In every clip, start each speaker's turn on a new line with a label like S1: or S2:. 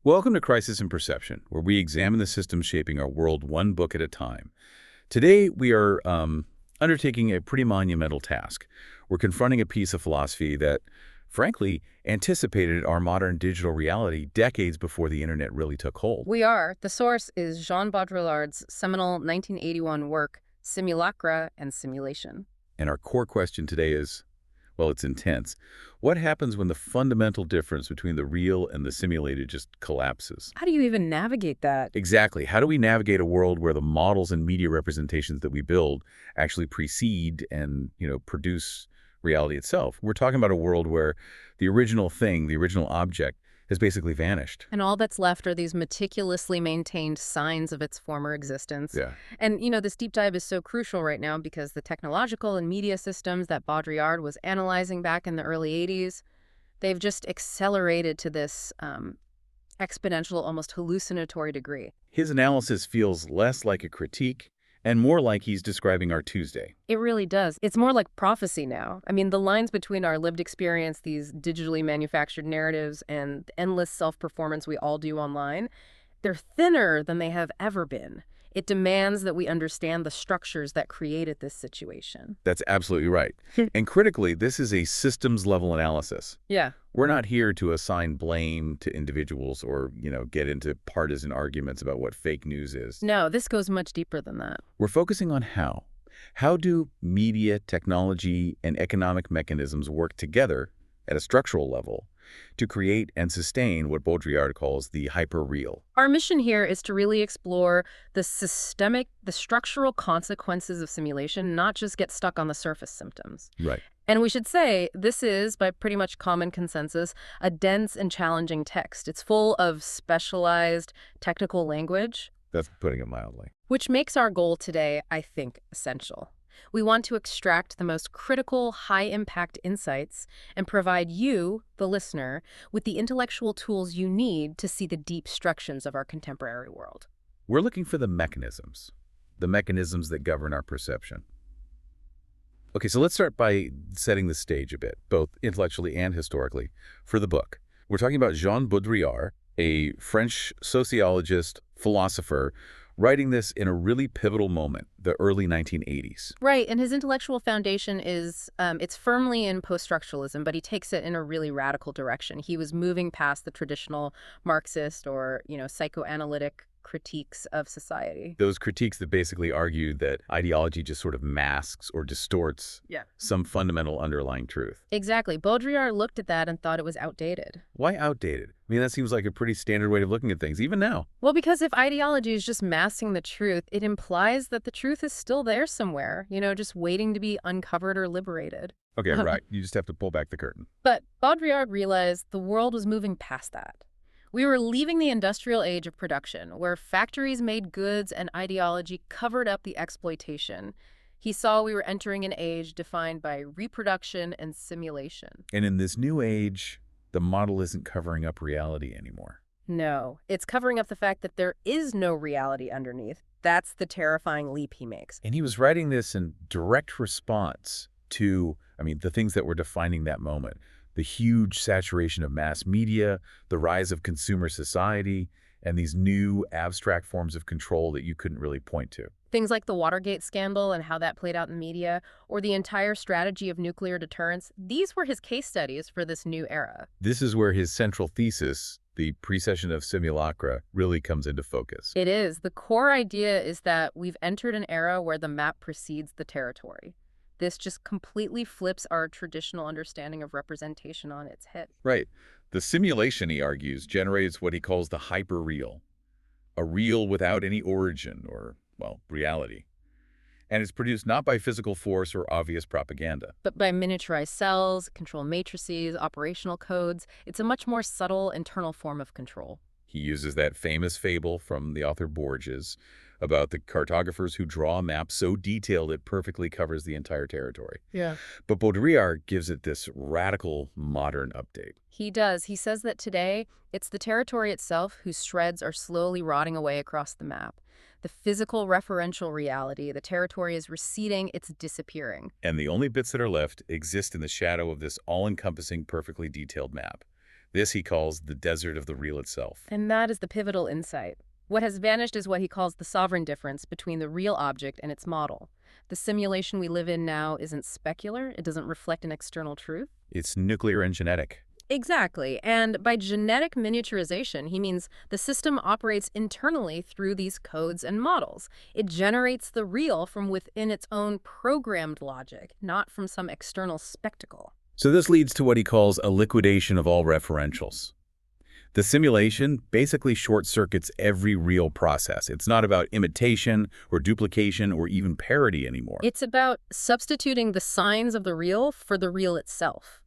S1: Welcome to Crisis in Perception, where we examine the systems shaping our world one book at a time. Today, we are undertaking a pretty monumental task. We're confronting a piece of philosophy that, frankly, anticipated our modern digital reality decades before the internet really took hold.
S2: We are. The source is Jean Baudrillard's seminal 1981 work, Simulacra and Simulation.
S1: And our core question today is, well, it's intense. What happens when the fundamental difference between the real and the simulated just collapses?
S2: How do you even navigate that?
S1: Exactly. How do we navigate a world where the models and media representations that we build actually precede and, produce reality itself? We're talking about a world where the original thing, the original object, has basically vanished.
S2: And all that's left are these meticulously maintained signs of its former existence.
S1: Yeah.
S2: And, this deep dive is so crucial right now because the technological and media systems that Baudrillard was analyzing back in the early 80s, they've just accelerated to this exponential, almost hallucinatory degree.
S1: His analysis feels less like a critique and more like he's describing our Tuesday.
S2: It really does. It's more like prophecy now. I mean, the lines between our lived experience, these digitally manufactured narratives, and the endless self-performance we all do online, they're thinner than they have ever been. It demands that we understand the structures that created this situation.
S1: That's absolutely right. And critically, this is a systems-level analysis.
S2: Yeah.
S1: We're not here to assign blame to individuals or, get into partisan arguments about what fake news is.
S2: No, this goes much deeper than that.
S1: We're focusing on how. How do media, technology, and economic mechanisms work together at a structural level to create and sustain what Baudrillard calls the hyperreal?
S2: Our mission here is to really explore the structural consequences of simulation, not just get stuck on the surface symptoms.
S1: Right.
S2: And we should say, this is, by pretty much common consensus, a dense and challenging text. It's full of specialized technical language.
S1: That's putting it mildly.
S2: Which makes our goal today, I think, essential. We want to extract the most critical, high-impact insights and provide you, the listener, with the intellectual tools you need to see the deep structures of our contemporary world.
S1: We're looking for the mechanisms that govern our perception. Okay, so let's start by setting the stage a bit, both intellectually and historically, for the book. We're talking about Jean Baudrillard, a French sociologist, philosopher, writing this in a really pivotal moment, the early 1980s.
S2: Right, and his intellectual foundation is, it's firmly in post-structuralism, but he takes it in a really radical direction. He was moving past the traditional Marxist or, psychoanalytic critiques of society.
S1: Those critiques that basically argued that ideology just sort of masks or distorts some fundamental underlying truth.
S2: Exactly. Baudrillard looked at that and thought it was outdated.
S1: Why outdated? I mean, that seems like a pretty standard way of looking at things, even now.
S2: Well, because if ideology is just masking the truth, it implies that the truth is still there somewhere, just waiting to be uncovered or liberated.
S1: Okay, right. You just have to pull back the curtain.
S2: But Baudrillard realized the world was moving past that. We were leaving the industrial age of production, where factories made goods and ideology covered up the exploitation. He saw we were entering an age defined by reproduction and simulation.
S1: And in this new age, the model isn't covering up reality anymore.
S2: No, it's covering up the fact that there is no reality underneath. That's the terrifying leap he makes.
S1: And he was writing this in direct response to, the things that were defining that moment. The huge saturation of mass media, the rise of consumer society, and these new abstract forms of control that you couldn't really point to.
S2: Things like the Watergate scandal and how that played out in the media, or the entire strategy of nuclear deterrence, these were his case studies for this new era.
S1: This is where his central thesis, the precession of simulacra, really comes into focus.
S2: It is. The core idea is that we've entered an era where the map precedes the territory. This just completely flips our traditional understanding of representation on its head.
S1: Right. The simulation, he argues, generates what he calls the hyperreal, a real without any origin or, reality. And it's produced not by physical force or obvious propaganda,
S2: but by miniaturized cells, control matrices, operational codes. It's a much more subtle internal form of control.
S1: He uses that famous fable from the author Borges about the cartographers who draw a map so detailed it perfectly covers the entire territory.
S2: Yeah.
S1: But Baudrillard gives it this radical modern update.
S2: He does. He says that today, it's the territory itself whose shreds are slowly rotting away across the map. The physical referential reality, the territory is receding, it's disappearing.
S1: And the only bits that are left exist in the shadow of this all-encompassing, perfectly detailed map. This he calls the desert of the real itself.
S2: And that is the pivotal insight. What has vanished is what he calls the sovereign difference between the real object and its model. The simulation we live in now isn't specular. It doesn't reflect an external truth.
S1: It's nuclear and genetic.
S2: Exactly. And by genetic miniaturization, he means the system operates internally through these codes and models. It generates the real from within its own programmed logic, not from some external spectacle.
S1: So this leads to what he calls a liquidation of all referentials. The simulation basically short-circuits every real process. It's not about imitation or duplication or even parody anymore.
S2: It's about substituting the signs of the real for the real itself.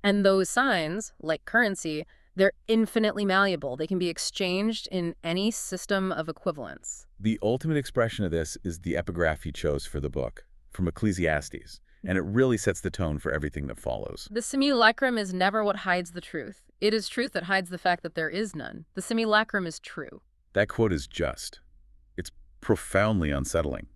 S2: And those signs, like currency, they're infinitely malleable. They can be exchanged in any system of equivalence.
S1: The ultimate expression of this is the epigraph he chose for the book, from Ecclesiastes, and it really sets the tone for everything that follows.
S2: The simulacrum is never what hides the truth. It is truth that hides the fact that there is none. The simulacrum is true.
S1: That quote is just. It's profoundly unsettling.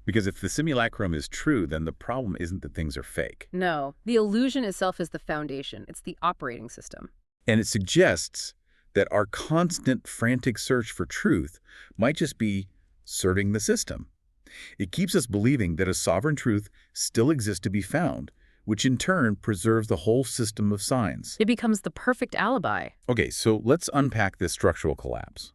S1: Because if the simulacrum is true, then the problem isn't that things are fake.
S2: No, the illusion itself is the foundation. It's the operating system.
S1: And it suggests that our constant frantic search for truth might just be serving the system. It keeps us believing that a sovereign truth still exists to be found, which in turn preserves the whole system of signs.
S2: It becomes the perfect alibi.
S1: Okay, so let's unpack this structural collapse.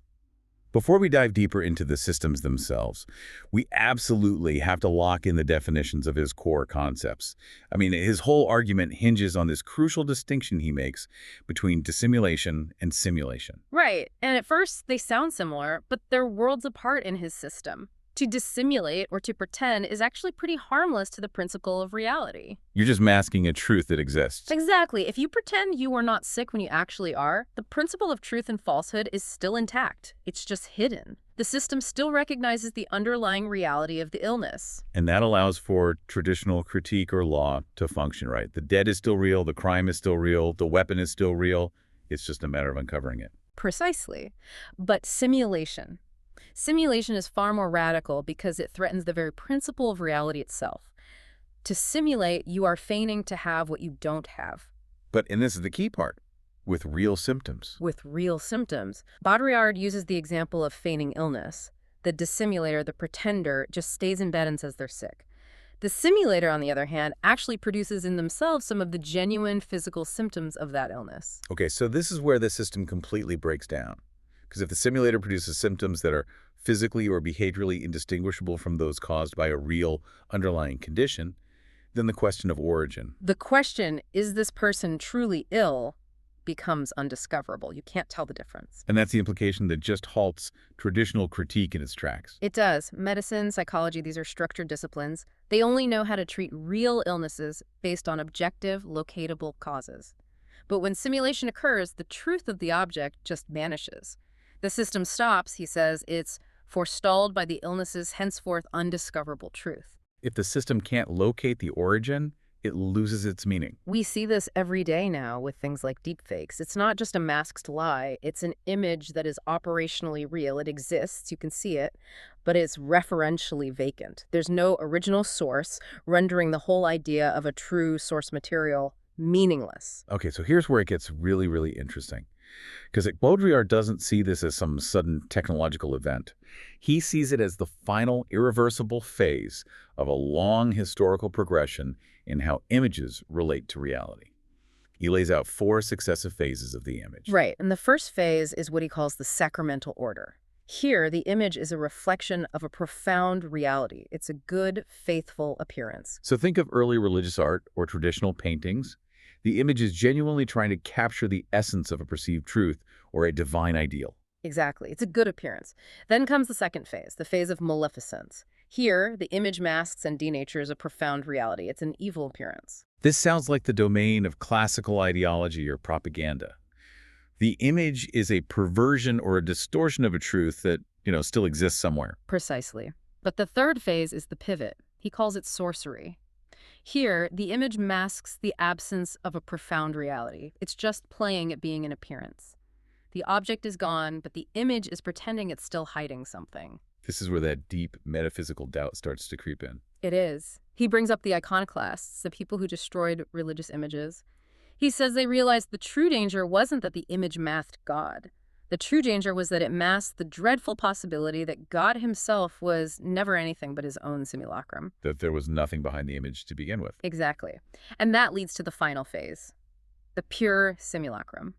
S1: Before we dive deeper into the systems themselves, we absolutely have to lock in the definitions of his core concepts. I mean, his whole argument hinges on this crucial distinction he makes between dissimulation and simulation.
S2: Right, and at first they sound similar, but they're worlds apart in his system. To dissimulate or to pretend is actually pretty harmless to the principle of reality.
S1: You're just masking a truth that exists.
S2: Exactly. If you pretend you are not sick when you actually are, the principle of truth and falsehood is still intact. It's just hidden. The system still recognizes the underlying reality of the illness.
S1: And that allows for traditional critique or law to function, right? The dead is still real, the crime is still real, the weapon is still real. It's just a matter of uncovering it.
S2: Precisely. But simulation. Simulation is far more radical because it threatens the very principle of reality itself. To simulate, you are feigning to have what you don't have.
S1: And this is the key part, with real symptoms.
S2: With real symptoms. Baudrillard uses the example of feigning illness. The dissimulator, the pretender, just stays in bed and says they're sick. The simulator, on the other hand, actually produces in themselves some of the genuine physical symptoms of that illness.
S1: Okay, so this is where the system completely breaks down. Because if the simulator produces symptoms that are physically or behaviorally indistinguishable from those caused by a real underlying condition, then the question of origin.
S2: The question, is this person truly ill, becomes undiscoverable. You can't tell the difference.
S1: And that's the implication that just halts traditional critique in its tracks.
S2: It does. Medicine, psychology, these are structured disciplines. They only know how to treat real illnesses based on objective, locatable causes. But when simulation occurs, the truth of the object just vanishes. The system stops, he says, it's forestalled by the illness's henceforth undiscoverable truth.
S1: If the system can't locate the origin, it loses its meaning.
S2: We see this every day now with things like deepfakes. It's not just a masked lie. It's an image that is operationally real. It exists, you can see it, but it's referentially vacant. There's no original source, rendering the whole idea of a true source material meaningless.
S1: Okay, so here's where it gets really, really interesting. Because Baudrillard doesn't see this as some sudden technological event. He sees it as the final irreversible phase of a long historical progression in how images relate to reality. He lays out 4 successive phases of the image.
S2: Right, and the first phase is what he calls the sacramental order. Here, the image is a reflection of a profound reality. It's a good, faithful appearance.
S1: So think of early religious art or traditional paintings. The image is genuinely trying to capture the essence of a perceived truth or a divine ideal.
S2: Exactly. It's a good appearance. Then comes the second phase, the phase of maleficence. Here, the image masks and denatures a profound reality. It's an evil appearance.
S1: This sounds like the domain of classical ideology or propaganda. The image is a perversion or a distortion of a truth that, still exists somewhere.
S2: Precisely. But the third phase is the pivot. He calls it sorcery. Here, the image masks the absence of a profound reality. It's just playing at being an appearance. The object is gone, but the image is pretending it's still hiding something.
S1: This is where that deep metaphysical doubt starts to creep in.
S2: It is. He brings up the iconoclasts, the people who destroyed religious images. He says they realized the true danger wasn't that the image masked God. The true danger was that it masked the dreadful possibility that God himself was never anything but his own simulacrum.
S1: That there was nothing behind the image to begin with.
S2: Exactly. And that leads to the final phase, the pure simulacrum.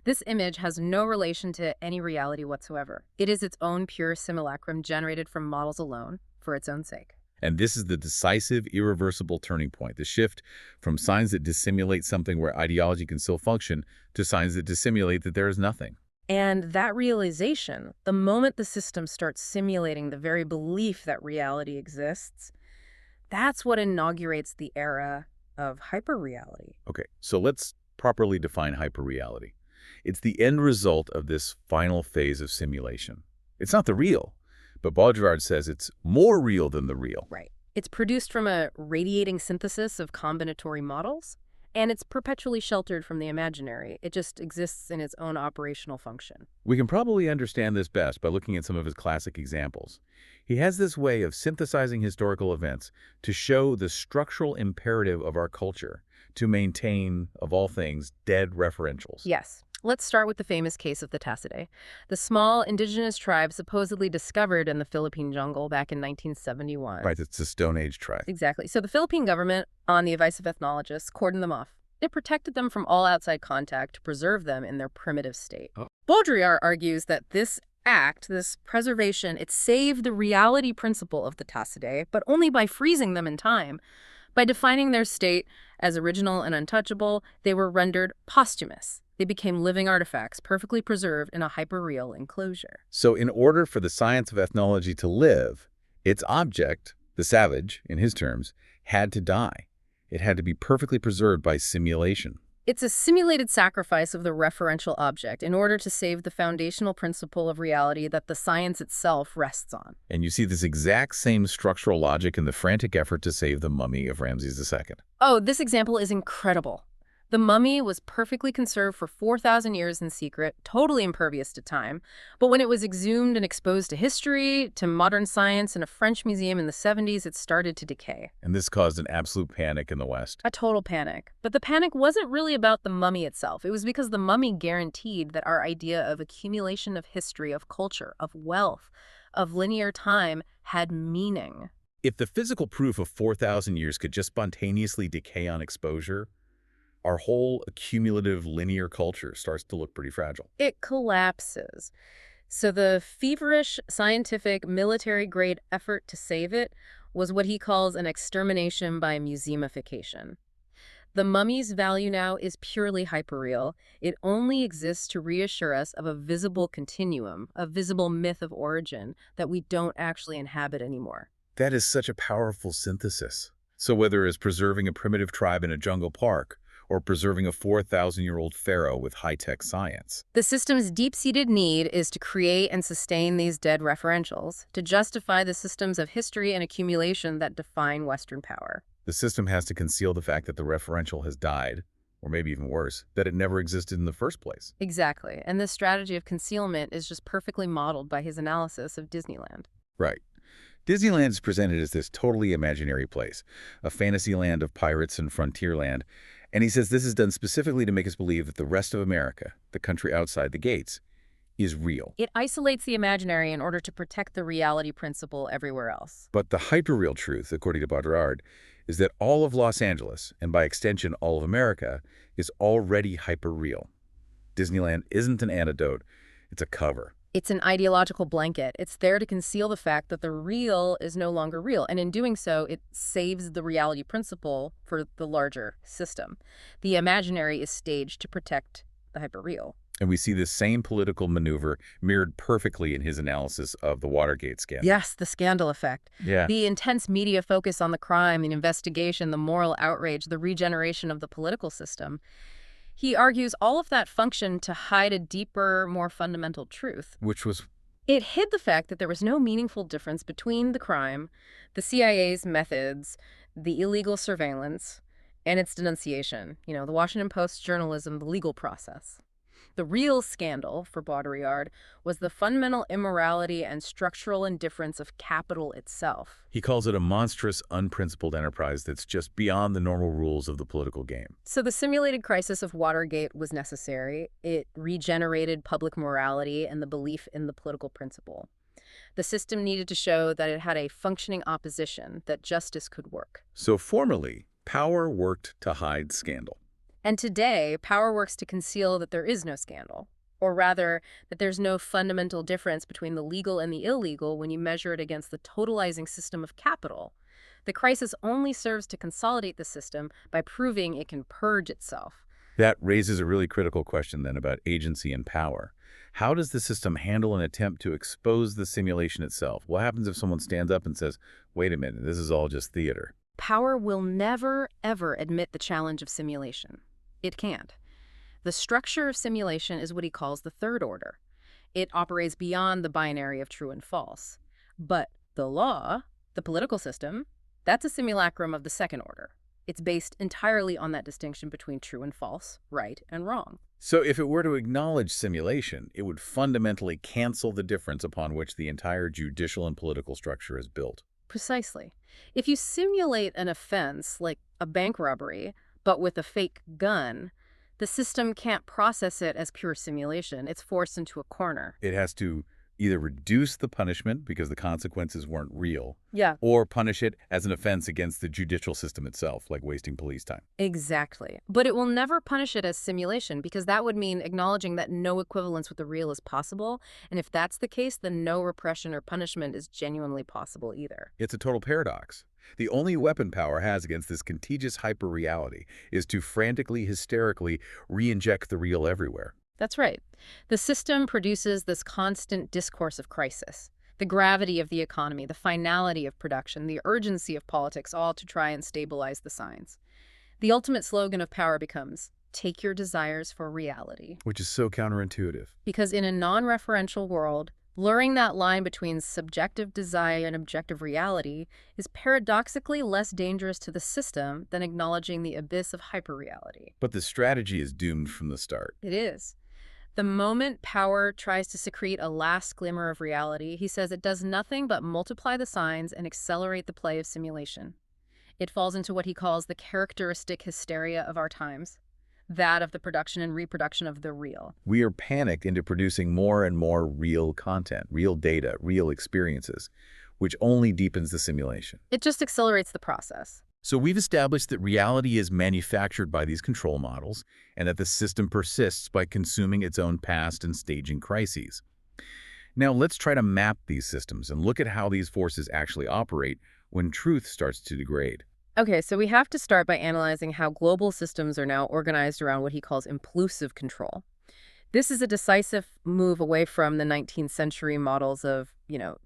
S2: This image has no relation to any reality whatsoever. It is its own pure simulacrum generated from models alone, for its own sake.
S1: And this is the decisive, irreversible turning point, the shift from signs that dissimulate something where ideology can still function to signs that dissimulate that there is nothing.
S2: And that realization, the moment the system starts simulating the very belief that reality exists, that's what inaugurates the era of hyperreality.
S1: Okay, so let's properly define hyperreality. It's the end result of this final phase of simulation. It's not the real, but Baudrillard says it's more real than the real.
S2: Right. It's produced from a radiating synthesis of combinatory models, and it's perpetually sheltered from the imaginary. It just exists in its own operational function.
S1: We can probably understand this best by looking at some of his classic examples. He has this way of synthesizing historical events to show the structural imperative of our culture to maintain, of all things, dead referentials.
S2: Yes. Let's start with the famous case of the Tassidae, the small indigenous tribe supposedly discovered in the Philippine jungle back in 1971.
S1: Right, it's a Stone Age tribe.
S2: Exactly. So the Philippine government, on the advice of ethnologists, cordoned them off. It protected them from all outside contact to preserve them in their primitive state.
S1: Oh.
S2: Baudrillard argues that this act, this preservation, it saved the reality principle of the Tassidae, but only by freezing them in time. By defining their state as original and untouchable, they were rendered posthumous. They became living artifacts, perfectly preserved in a hyperreal enclosure.
S1: So in order for the science of ethnology to live, its object, the savage, in his terms, had to die. It had to be perfectly preserved by simulation.
S2: It's a simulated sacrifice of the referential object in order to save the foundational principle of reality that the science itself rests on.
S1: And you see this exact same structural logic in the frantic effort to save the mummy of Ramses II.
S2: Oh, this example is incredible. The mummy was perfectly conserved for 4,000 years in secret, totally impervious to time. But when it was exhumed and exposed to history, to modern science, in a French museum in the 70s, it started to decay.
S1: And this caused an absolute panic in the West.
S2: A total panic. But the panic wasn't really about the mummy itself. It was because the mummy guaranteed that our idea of accumulation of history, of culture, of wealth, of linear time had meaning.
S1: If the physical proof of 4,000 years could just spontaneously decay on exposure, our whole accumulative linear culture starts to look pretty fragile.
S2: It collapses. So the feverish, scientific, military-grade effort to save it was what he calls an extermination by museumification. The mummy's value now is purely hyperreal. It only exists to reassure us of a visible continuum, a visible myth of origin that we don't actually inhabit anymore.
S1: That is such a powerful synthesis. So whether it's preserving a primitive tribe in a jungle park, or preserving a 4,000-year-old pharaoh with high-tech science.
S2: The system's deep-seated need is to create and sustain these dead referentials, to justify the systems of history and accumulation that define Western power.
S1: The system has to conceal the fact that the referential has died, or maybe even worse, that it never existed in the first place.
S2: Exactly. And this strategy of concealment is just perfectly modeled by his analysis of Disneyland.
S1: Right. Disneyland is presented as this totally imaginary place, a fantasy land of pirates and frontierland. And he says this is done specifically to make us believe that the rest of America, the country outside the gates, is real.
S2: It isolates the imaginary in order to protect the reality principle everywhere else.
S1: But the hyperreal truth, according to Baudrillard, is that all of Los Angeles, and by extension all of America, is already hyperreal. Disneyland isn't an antidote, it's a cover.
S2: It's an ideological blanket. It's there to conceal the fact that the real is no longer real. And in doing so, it saves the reality principle for the larger system. The imaginary is staged to protect the hyperreal.
S1: And we see this same political maneuver mirrored perfectly in his analysis of the Watergate scandal.
S2: Yes, the scandal effect.
S1: Yeah.
S2: The intense media focus on the crime, the investigation, the moral outrage, the regeneration of the political system. He argues all of that functioned to hide a deeper, more fundamental truth.
S1: Which was?
S2: It hid the fact that there was no meaningful difference between the crime, the CIA's methods, the illegal surveillance, and its denunciation. You know, the Washington Post's journalism, the legal process. The real scandal, for Baudrillard, was the fundamental immorality and structural indifference of capital itself.
S1: He calls it a monstrous, unprincipled enterprise that's just beyond the normal rules of the political game.
S2: So the simulated crisis of Watergate was necessary. It regenerated public morality and the belief in the political principle. The system needed to show that it had a functioning opposition, that justice could work.
S1: So formerly, power worked to hide scandal.
S2: And today, power works to conceal that there is no scandal, or rather, that there's no fundamental difference between the legal and the illegal when you measure it against the totalizing system of capital. The crisis only serves to consolidate the system by proving it can purge itself.
S1: That raises a really critical question then about agency and power. How does the system handle an attempt to expose the simulation itself? What happens if someone stands up and says, wait a minute, this is all just theater?
S2: Power will never, ever admit the challenge of simulation. It can't. The structure of simulation is what he calls the third order. It operates beyond the binary of true and false. But the law, the political system, that's a simulacrum of the second order. It's based entirely on that distinction between true and false, right and wrong.
S1: So if it were to acknowledge simulation, it would fundamentally cancel the difference upon which the entire judicial and political structure is built.
S2: Precisely. If you simulate an offense, like a bank robbery, but with a fake gun, the system can't process it as pure simulation. It's forced into a corner.
S1: It has to either reduce the punishment because the consequences weren't real,
S2: Yeah.
S1: or punish it as an offense against the judicial system itself, like wasting police time.
S2: Exactly. But it will never punish it as simulation because that would mean acknowledging that no equivalence with the real is possible. And if that's the case, then no repression or punishment is genuinely possible either.
S1: It's a total paradox. The only weapon power has against this contagious hyperreality is to frantically, hysterically re-inject the real everywhere.
S2: That's right. The system produces this constant discourse of crisis. The gravity of the economy, the finality of production, the urgency of politics, all to try and stabilize the signs. The ultimate slogan of power becomes, take your desires for reality.
S1: Which is so counterintuitive.
S2: Because in a non-referential world, blurring that line between subjective desire and objective reality is paradoxically less dangerous to the system than acknowledging the abyss of hyperreality.
S1: But the strategy is doomed from the start.
S2: It is. The moment power tries to secrete a last glimmer of reality, he says it does nothing but multiply the signs and accelerate the play of simulation. It falls into what he calls the characteristic hysteria of our times, that of the production and reproduction of the real.
S1: We are panicked into producing more and more real content, real data, real experiences, which only deepens the simulation.
S2: It just accelerates the process.
S1: So we've established that reality is manufactured by these control models and that the system persists by consuming its own past and staging crises. Now let's try to map these systems and look at how these forces actually operate when truth starts to degrade.
S2: Okay, so we have to start by analyzing how global systems are now organized around what he calls impulsive control. This is a decisive move away from the 19th century models of,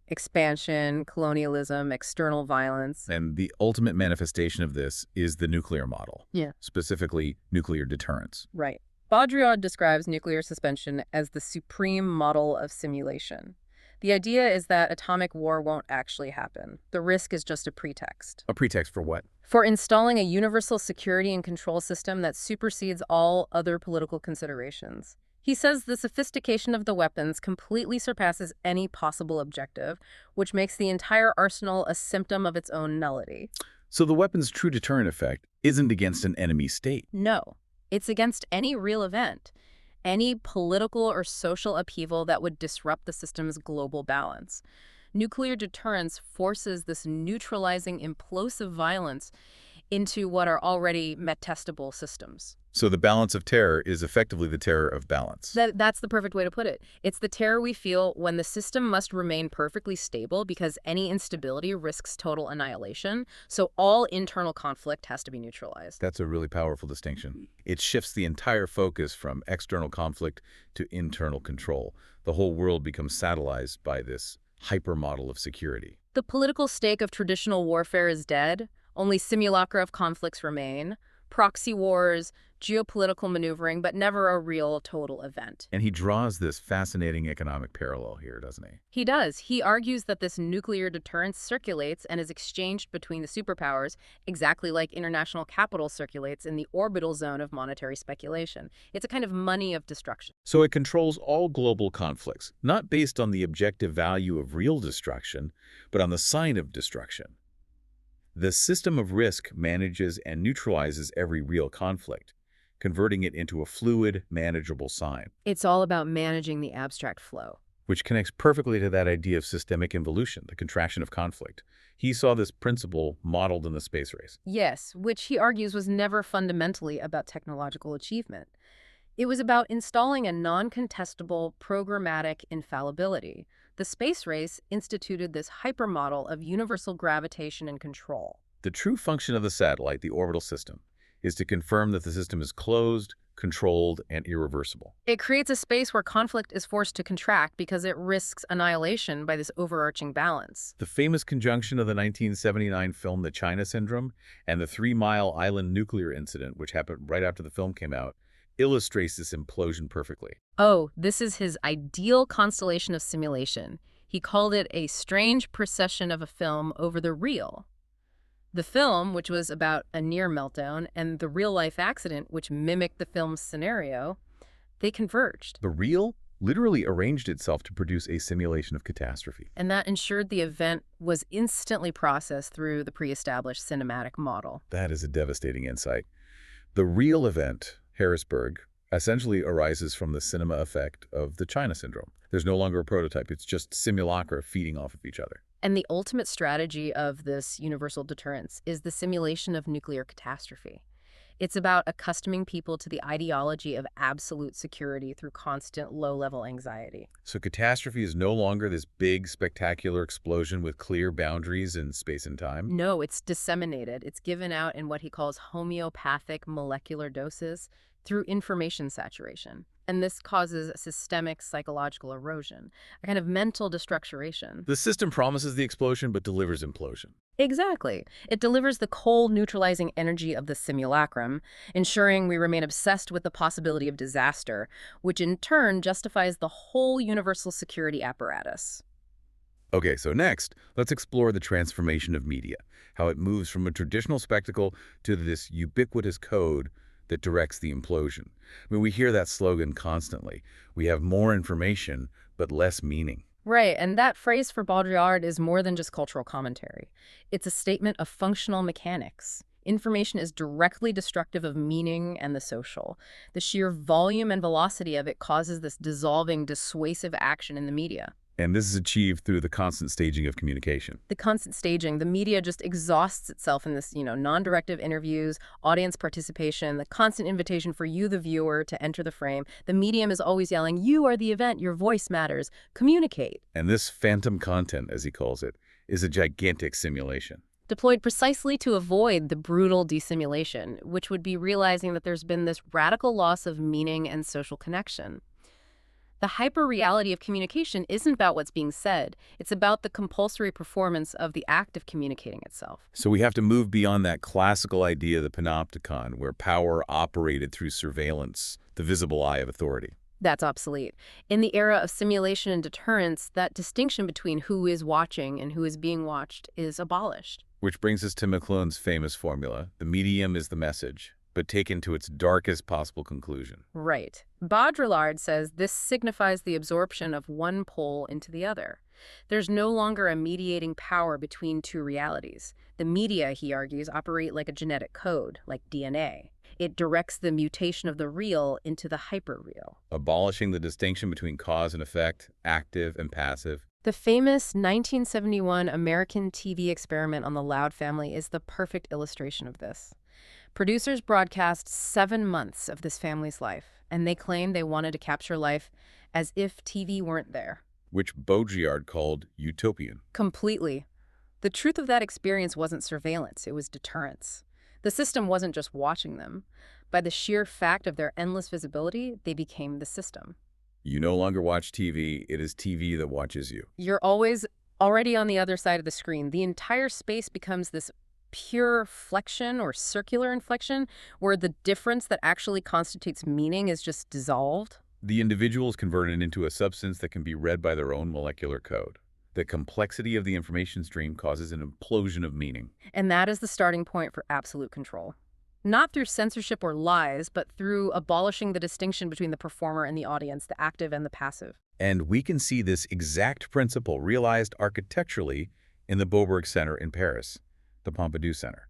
S2: expansion, colonialism, external violence.
S1: And the ultimate manifestation of this is the nuclear model, specifically nuclear deterrence.
S2: Right. Baudrillard describes nuclear suspension as the supreme model of simulation. The idea is that atomic war won't actually happen. The risk is just a pretext.
S1: A pretext for what?
S2: For installing a universal security and control system that supersedes all other political considerations. He says the sophistication of the weapons completely surpasses any possible objective, which makes the entire arsenal a symptom of its own nullity.
S1: So the weapon's true deterrent effect isn't against an enemy state.
S2: No, it's against any real event, any political or social upheaval that would disrupt the system's global balance. Nuclear deterrence forces this neutralizing implosive violence into what are already met-testable systems.
S1: So the balance of terror is effectively the terror of balance.
S2: That's the perfect way to put it. It's the terror we feel when the system must remain perfectly stable because any instability risks total annihilation. So all internal conflict has to be neutralized.
S1: That's a really powerful distinction. It shifts the entire focus from external conflict to internal control. The whole world becomes satellized by this hypermodel of security.
S2: The political stake of traditional warfare is dead. Only simulacra of conflicts remain. proxy wars, geopolitical maneuvering, but never a real total event.
S1: And he draws this fascinating economic parallel here, doesn't he?
S2: He does. He argues that this nuclear deterrence circulates and is exchanged between the superpowers, exactly like international capital circulates in the orbital zone of monetary speculation. It's a kind of money of destruction.
S1: So it controls all global conflicts, not based on the objective value of real destruction, but on the sign of destruction. The system of risk manages and neutralizes every real conflict, converting it into a fluid, manageable sign.
S2: It's all about managing the abstract flow.
S1: Which connects perfectly to that idea of systemic involution, the contraction of conflict. He saw this principle modeled in the space race.
S2: Yes, which he argues was never fundamentally about technological achievement. It was about installing a non-contestable programmatic infallibility. The space race instituted this hypermodel of universal gravitation and control.
S1: The true function of the satellite, the orbital system, is to confirm that the system is closed, controlled, and irreversible.
S2: It creates a space where conflict is forced to contract because it risks annihilation by this overarching balance.
S1: The famous conjunction of the 1979 film The China Syndrome and the 3 Mile Island nuclear incident, which happened right after the film came out, illustrates this implosion perfectly.
S2: Oh, this is his ideal constellation of simulation. He called it a strange procession of a film over the real. The film, which was about a near meltdown, and the real-life accident, which mimicked the film's scenario, they converged.
S1: The real literally arranged itself to produce a simulation of catastrophe.
S2: And that ensured the event was instantly processed through the pre-established cinematic model.
S1: That is a devastating insight. The real event, Harrisburg, essentially arises from the cinema effect of the China Syndrome. There's no longer a prototype. It's just simulacra feeding off of each other.
S2: And the ultimate strategy of this universal deterrence is the simulation of nuclear catastrophe. It's about accustoming people to the ideology of absolute security through constant low-level anxiety.
S1: So catastrophe is no longer this big, spectacular explosion with clear boundaries in space and time?
S2: No, it's disseminated. It's given out in what he calls homeopathic molecular doses through information saturation. And this causes a systemic psychological erosion, a kind of mental destructuration.
S1: The system promises the explosion but delivers implosion.
S2: Exactly. It delivers the cold, neutralizing energy of the simulacrum, ensuring we remain obsessed with the possibility of disaster, which in turn justifies the whole universal security apparatus.
S1: Okay, so next, let's explore the transformation of media, how it moves from a traditional spectacle to this ubiquitous code that directs the implosion. I mean, we hear that slogan constantly. We have more information, but less meaning.
S2: Right, and that phrase for Baudrillard is more than just cultural commentary. It's a statement of functional mechanics. Information is directly destructive of meaning and the social. The sheer volume and velocity of it causes this dissolving, dissuasive action in the media.
S1: And this is achieved through the constant staging of communication.
S2: The constant staging, the media just exhausts itself in this, non-directive interviews, audience participation, the constant invitation for you, the viewer, to enter the frame. The medium is always yelling, you are the event, your voice matters, communicate.
S1: And this phantom content, as he calls it, is a gigantic simulation.
S2: Deployed precisely to avoid the brutal dissimulation, which would be realizing that there's been this radical loss of meaning and social connection. The hyperreality of communication isn't about what's being said. It's about the compulsory performance of the act of communicating itself.
S1: So we have to move beyond that classical idea of the panopticon, where power operated through surveillance, the visible eye of authority.
S2: That's obsolete. In the era of simulation and deterrence, that distinction between who is watching and who is being watched is abolished.
S1: Which brings us to McLuhan's famous formula, the medium is the message, but taken to its darkest possible conclusion.
S2: Right. Baudrillard says this signifies the absorption of one pole into the other. There's no longer a mediating power between two realities. The media, he argues, operate like a genetic code, like DNA. It directs the mutation of the real into the hyperreal.
S1: Abolishing the distinction between cause and effect, active and passive.
S2: The famous 1971 American TV experiment on the Loud family is the perfect illustration of this. Producers broadcast 7 months of this family's life, and they claimed they wanted to capture life as if TV weren't there.
S1: Which Baudrillard called utopian.
S2: Completely. The truth of that experience wasn't surveillance, it was deterrence. The system wasn't just watching them. By the sheer fact of their endless visibility, they became the system.
S1: You no longer watch TV, it is TV that watches you.
S2: You're always already on the other side of the screen. The entire space becomes this pure flexion or circular inflection, where the difference that actually constitutes meaning is just dissolved.
S1: The individual is converted into a substance that can be read by their own molecular code. The complexity of the information stream causes an implosion of meaning.
S2: And that is the starting point for absolute control. Not through censorship or lies, but through abolishing the distinction between the performer and the audience, the active and the passive.
S1: And we can see this exact principle realized architecturally in the Beaubourg Center in Paris, the Pompidou Center.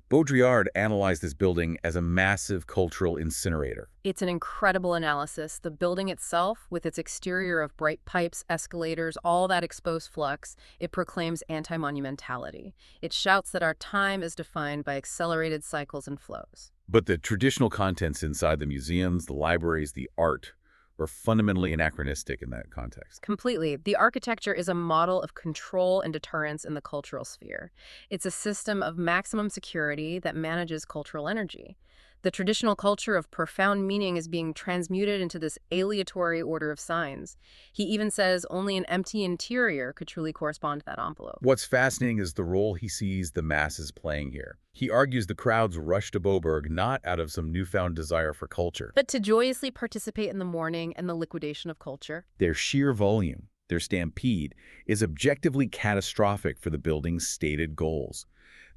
S1: Baudrillard analyzed this building as a massive cultural incinerator.
S2: It's an incredible analysis. The building itself, with its exterior of bright pipes, escalators, all that exposed flux, it proclaims anti-monumentality. It shouts that our time is defined by accelerated cycles and flows.
S1: But the traditional contents inside the museums, the libraries, the art, were fundamentally anachronistic in that context.
S2: Completely. The architecture is a model of control and deterrence in the cultural sphere. It's a system of maximum security that manages cultural energy. The traditional culture of profound meaning is being transmuted into this aleatory order of signs. He even says only an empty interior could truly correspond to that envelope.
S1: What's fascinating is the role he sees the masses playing here. He argues the crowds rush to Beaubourg not out of some newfound desire for culture,
S2: but to joyously participate in the mourning and the liquidation of culture.
S1: Their sheer volume, their stampede, is objectively catastrophic for the building's stated goals.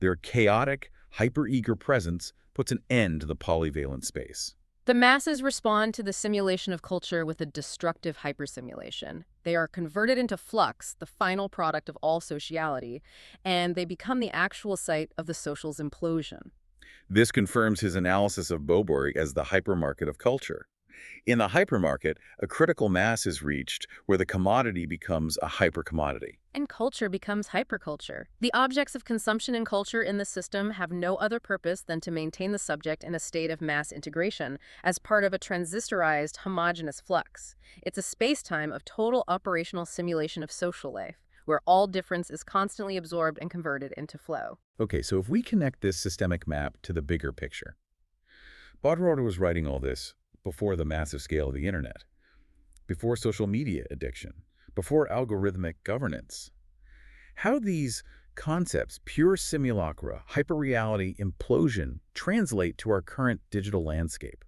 S1: Their chaotic, hyper-eager presence puts an end to the polyvalent space.
S2: The masses respond to the simulation of culture with a destructive hypersimulation. They are converted into flux, the final product of all sociality, and they become the actual site of the social's implosion.
S1: This confirms his analysis of Beaubourg as the hypermarket of culture. In the hypermarket, a critical mass is reached where the commodity becomes a hypercommodity.
S2: And culture becomes hyperculture. The objects of consumption and culture in the system have no other purpose than to maintain the subject in a state of mass integration as part of a transistorized, homogeneous flux. It's a space-time of total operational simulation of social life, where all difference is constantly absorbed and converted into flow.
S1: Okay, so if we connect this systemic map to the bigger picture, Baudrillard was writing all this before the massive scale of the internet, before social media addiction, before algorithmic governance. How these concepts, pure simulacra, hyperreality, implosion, translate to our current digital landscape,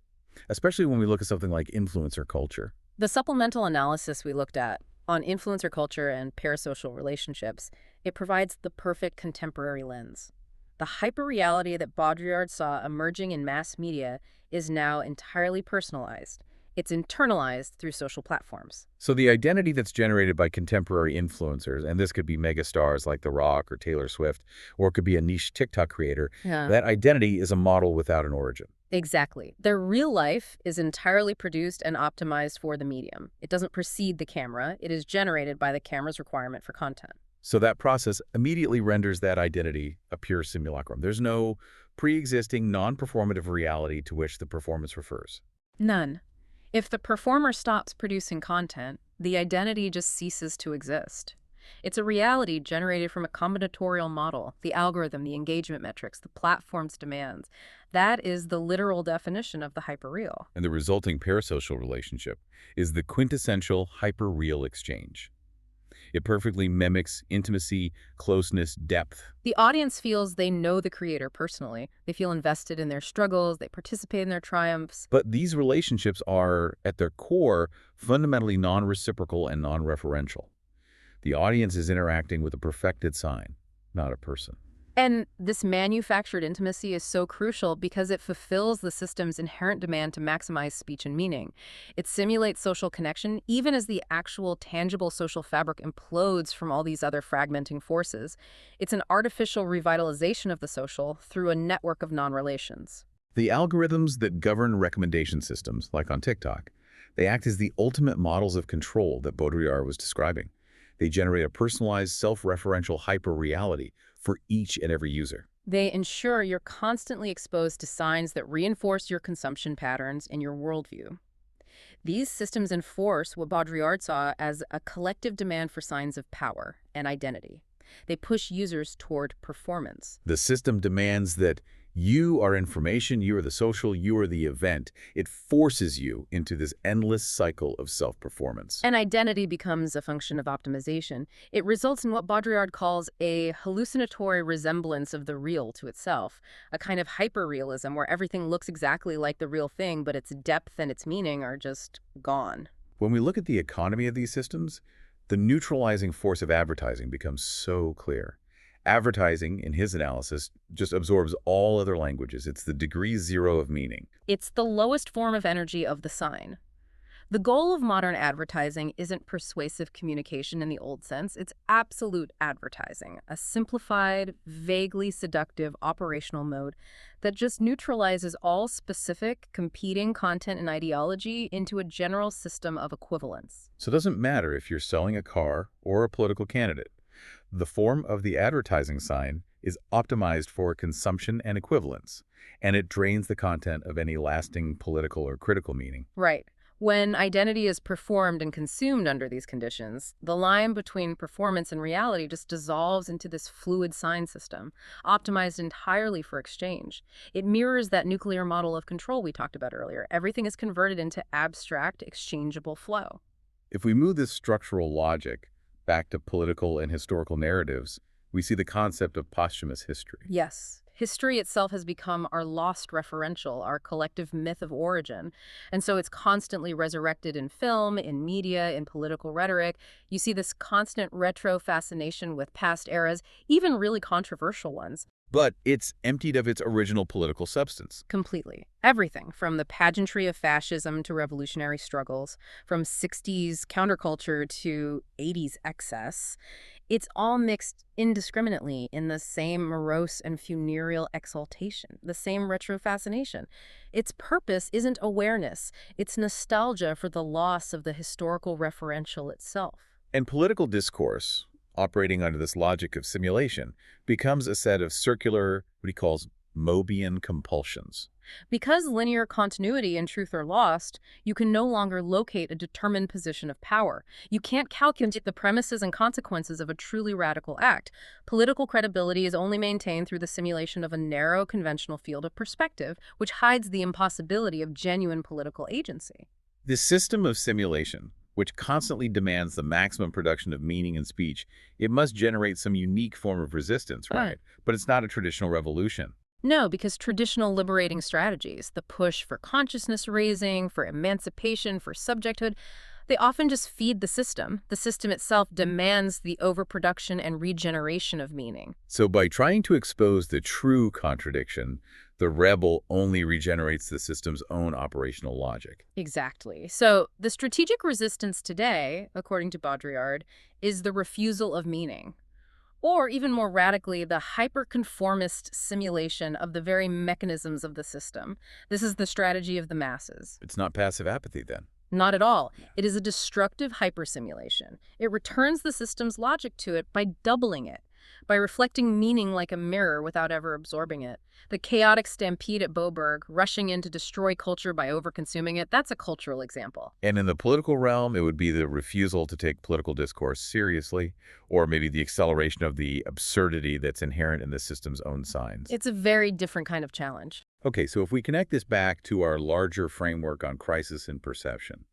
S1: especially when we look at something like influencer culture.
S2: The supplemental analysis we looked at on influencer culture and parasocial relationships, it provides the perfect contemporary lens. The hyperreality that Baudrillard saw emerging in mass media is now entirely personalized. It's internalized through social platforms.
S1: So the identity that's generated by contemporary influencers, and this could be megastars like The Rock or Taylor Swift, or it could be a niche TikTok creator, that identity is a model without an origin.
S2: Exactly. Their real life is entirely produced and optimized for the medium. It doesn't precede the camera. It is generated by the camera's requirement for content.
S1: So that process immediately renders that identity a pure simulacrum. There's no pre-existing, non-performative reality to which the performance refers.
S2: None. If the performer stops producing content, the identity just ceases to exist. It's a reality generated from a combinatorial model, the algorithm, the engagement metrics, the platform's demands. That is the literal definition of the hyperreal.
S1: And the resulting parasocial relationship is the quintessential hyperreal exchange. It perfectly mimics intimacy, closeness, depth.
S2: The audience feels they know the creator personally. They feel invested in their struggles. They participate in their triumphs.
S1: But these relationships are, at their core, fundamentally non-reciprocal and non-referential. The audience is interacting with a perfected sign, not a person.
S2: And this manufactured intimacy is so crucial because it fulfills the system's inherent demand to maximize speech and meaning. It simulates social connection even as the actual tangible social fabric implodes from all these other fragmenting forces. It's an artificial revitalization of the social through a network of non-relations.
S1: The algorithms that govern recommendation systems, like on TikTok, they act as the ultimate models of control that Baudrillard was describing. They generate a personalized, self-referential hyper-reality for each and every user.
S2: They ensure you're constantly exposed to signs that reinforce your consumption patterns and your worldview. These systems enforce what Baudrillard saw as a collective demand for signs of power and identity. They push users toward performance.
S1: The system demands that You are information, you are the social, you are the event. It forces you into this endless cycle of self-performance.
S2: And identity becomes a function of optimization. It results in what Baudrillard calls a hallucinatory resemblance of the real to itself, a kind of hyperrealism where everything looks exactly like the real thing, but its depth and its meaning are just gone.
S1: When we look at the economy of these systems, the neutralizing force of advertising becomes so clear. Advertising, in his analysis, just absorbs all other languages. It's the degree zero of meaning.
S2: It's the lowest form of energy of the sign. The goal of modern advertising isn't persuasive communication in the old sense. It's absolute advertising, a simplified, vaguely seductive operational mode that just neutralizes all specific, competing content and ideology into a general system of equivalence.
S1: So it doesn't matter if you're selling a car or a political candidate. The form of the advertising sign is optimized for consumption and equivalence, and it drains the content of any lasting political or critical meaning.
S2: Right. When identity is performed and consumed under these conditions, the line between performance and reality just dissolves into this fluid sign system, optimized entirely for exchange. It mirrors that nuclear model of control we talked about earlier. Everything is converted into abstract, exchangeable flow.
S1: If we move this structural logic back to political and historical narratives, we see the concept of posthumous history.
S2: Yes. History itself has become our lost referential, our collective myth of origin. And so it's constantly resurrected in film, in media, in political rhetoric. You see this constant retro fascination with past eras, even really controversial ones.
S1: But it's emptied of its original political substance.
S2: Completely. Everything, from the pageantry of fascism to revolutionary struggles, from 60s counterculture to 80s excess, it's all mixed indiscriminately in the same morose and funereal exaltation, the same retro fascination. Its purpose isn't awareness, it's nostalgia for the loss of the historical referential itself.
S1: And political discourse, operating under this logic of simulation, becomes a set of circular, what he calls Mobian compulsions.
S2: Because linear continuity and truth are lost, you can no longer locate a determined position of power. You can't calculate the premises and consequences of a truly radical act. Political credibility is only maintained through the simulation of a narrow conventional field of perspective, which hides the impossibility of genuine political agency.
S1: This system of simulation, which constantly demands the maximum production of meaning in speech, it must generate some unique form of resistance, right? But it's not a traditional revolution.
S2: No, because traditional liberating strategies, the push for consciousness raising, for emancipation, for subjecthood, they often just feed the system. The system itself demands the overproduction and regeneration of meaning.
S1: So by trying to expose the true contradiction, the rebel only regenerates the system's own operational logic.
S2: Exactly. So the strategic resistance today, according to Baudrillard, is the refusal of meaning. Or even more radically, the hyperconformist simulation of the very mechanisms of the system. This is the strategy of the masses.
S1: It's not passive apathy then.
S2: Not at all. It is a destructive hypersimulation. It returns the system's logic to it by doubling it, by reflecting meaning like a mirror without ever absorbing it. The chaotic stampede at Boberg, rushing in to destroy culture by overconsuming it, that's a cultural example.
S1: And in the political realm, it would be the refusal to take political discourse seriously, or maybe the acceleration of the absurdity that's inherent in the system's own signs.
S2: It's a very different kind of challenge.
S1: Okay, so if we connect this back to our larger framework on crisis and perception,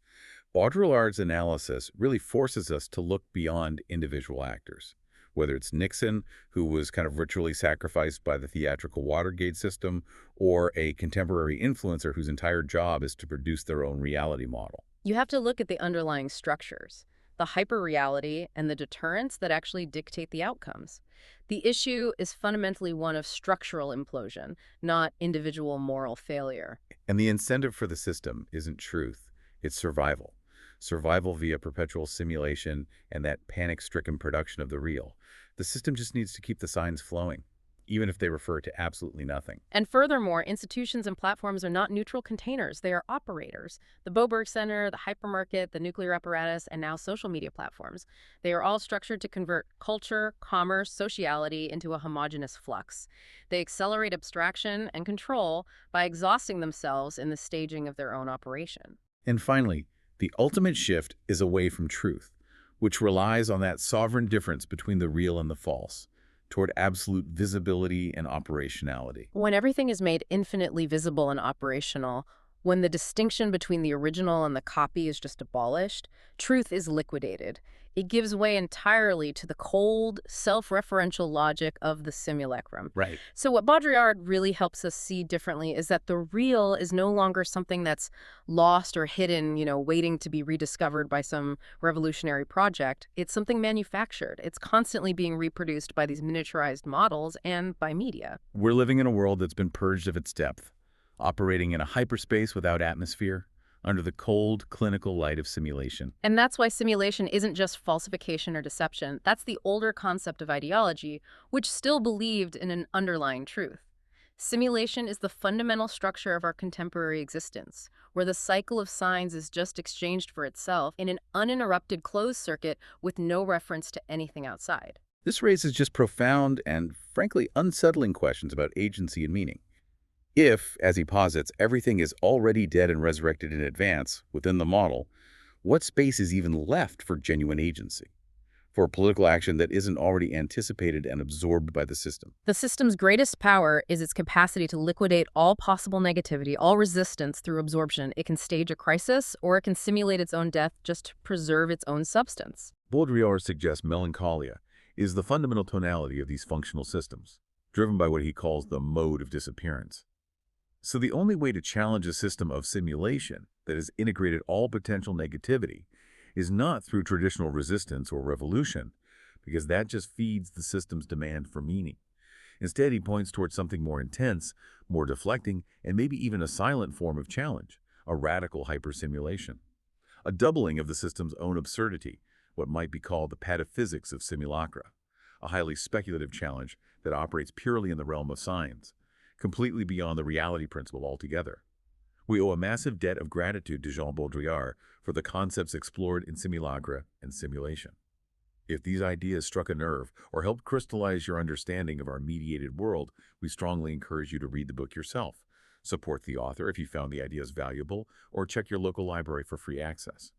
S1: Baudrillard's analysis really forces us to look beyond individual actors. Whether it's Nixon, who was kind of ritually sacrificed by the theatrical Watergate system, or a contemporary influencer whose entire job is to produce their own reality model.
S2: You have to look at the underlying structures, the hyperreality and the deterrents that actually dictate the outcomes. The issue is fundamentally one of structural implosion, not individual moral failure.
S1: And the incentive for the system isn't truth, it's survival. Survival via perpetual simulation and that panic-stricken production of the real. The system just needs to keep the signs flowing, even if they refer to absolutely nothing.
S2: And furthermore, institutions and platforms are not neutral containers. They are operators. The Boberg Center, the hypermarket, the nuclear apparatus, and now social media platforms. They are all structured to convert culture, commerce, sociality into a homogeneous flux. They accelerate abstraction and control by exhausting themselves in the staging of their own operation.
S1: And finally, the ultimate shift is away from truth, which relies on that sovereign difference between the real and the false. toward absolute visibility and operationality.
S2: When everything is made infinitely visible and operational, when the distinction between the original and the copy is just abolished, truth is liquidated. It gives way entirely to the cold, self-referential logic of the simulacrum.
S1: Right.
S2: So what Baudrillard really helps us see differently is that the real is no longer something that's lost or hidden, waiting to be rediscovered by some revolutionary project. It's something manufactured. It's constantly being reproduced by these miniaturized models and by media.
S1: We're living in a world that's been purged of its depth, operating in a hyperspace without atmosphere, under the cold, clinical light of simulation.
S2: And that's why simulation isn't just falsification or deception. That's the older concept of ideology, which still believed in an underlying truth. Simulation is the fundamental structure of our contemporary existence, where the cycle of signs is just exchanged for itself in an uninterrupted closed circuit with no reference to anything outside.
S1: This raises just profound and, frankly, unsettling questions about agency and meaning. If, as he posits, everything is already dead and resurrected in advance within the model, what space is even left for genuine agency, for political action that isn't already anticipated and absorbed by the system?
S2: The system's greatest power is its capacity to liquidate all possible negativity, all resistance through absorption. It can stage a crisis, or it can simulate its own death just to preserve its own substance.
S1: Baudrillard suggests melancholia is the fundamental tonality of these functional systems, driven by what he calls the mode of disappearance. So the only way to challenge a system of simulation that has integrated all potential negativity is not through traditional resistance or revolution, because that just feeds the system's demand for meaning. Instead, he points towards something more intense, more deflecting, and maybe even a silent form of challenge, a radical hypersimulation. A doubling of the system's own absurdity, what might be called the pataphysics of simulacra, a highly speculative challenge that operates purely in the realm of science, completely beyond the reality principle altogether. We owe a massive debt of gratitude to Jean Baudrillard for the concepts explored in Simulacra and Simulation. If these ideas struck a nerve or helped crystallize your understanding of our mediated world, we strongly encourage you to read the book yourself. Support the author if you found the ideas valuable, or check your local library for free access.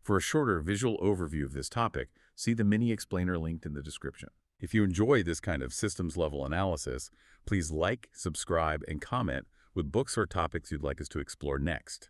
S1: For a shorter visual overview of this topic, see the mini explainer linked in the description. If you enjoy this kind of systems-level analysis, please like, subscribe, and comment with books or topics you'd like us to explore next.